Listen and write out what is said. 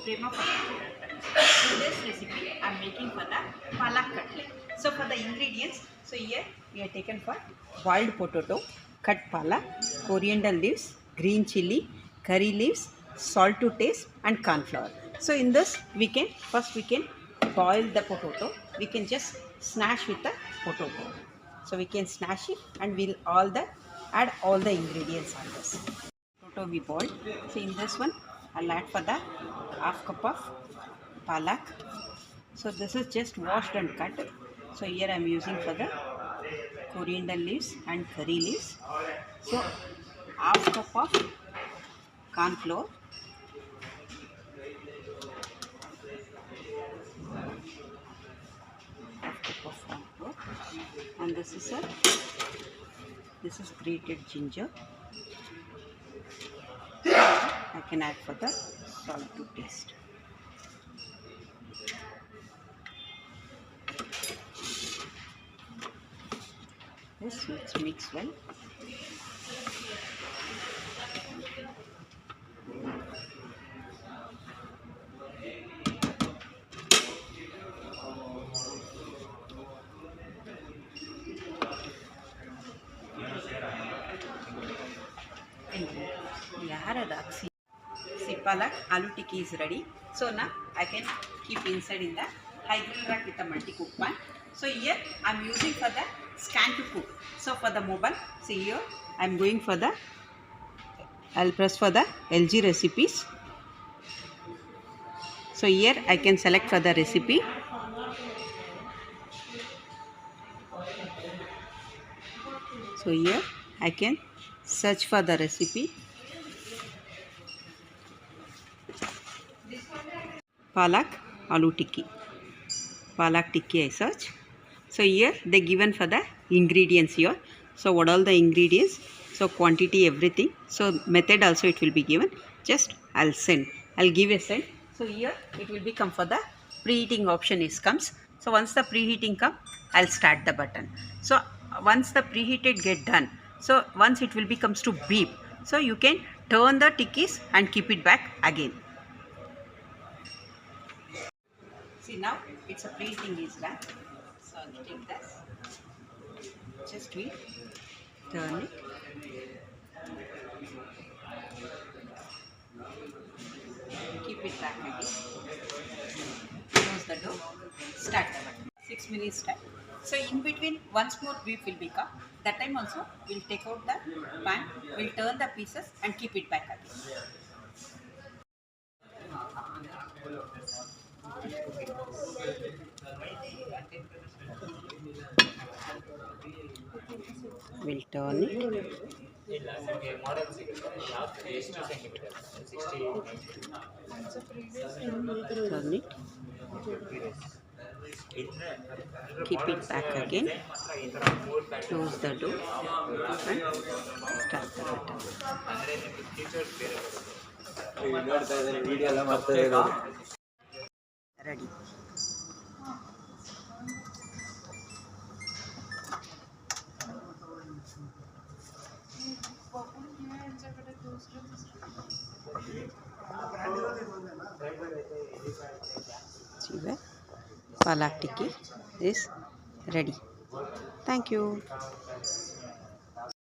prema potato. In this recipe, I am making for the palak cutlet. So for the ingredients, so here we have taken for boiled potato, cut palak, coriander leaves, green chili, curry leaves, salt to taste, and corn flour. So in this, we can boil the potato. We can just smash with the potato. So we can smash it, and we'll add all the ingredients on this. Potato we boiled. So in this one, I'll add for the half cup of palak. So this is just washed and cut. So here I am using for the coriander leaves and curry leaves. So half cup of corn flour. Half cup of corn flour. And this is grated ginger. I can add for the salt to taste. This mix well. See, palak aloo tikki is ready. So now I can keep inside in the high grill rack with a multi-cook pan. So here I am using for the scan to cook. So for the mobile, see here I am going for the, I'll press for the LG recipes. So here I can select for the recipe. So here I can search for the recipe. Palak aloo tikki. Palak tikki I search. So here they given for the ingredients here. So what all the ingredients? So quantity, everything. So method also it will be given. Just I'll give a send. So here it will become for the preheating option comes. So once the preheating come, I'll start the button. So once the preheated get done, so once it will becomes to beep, so you can turn the tikkis and keep it back again. See, now it's a preheating is done. So I'll take this. Just we turn it. Keep it back again. Close the door. Start the button. 6 minutes time. So in between, once more beef will become. That time also we'll take out the pan. We'll turn the pieces and keep it back again. We'll turn it. Turn it. Keep it back again. Close the door and start the button. Ready. See where palak tikki is ready. Thank you.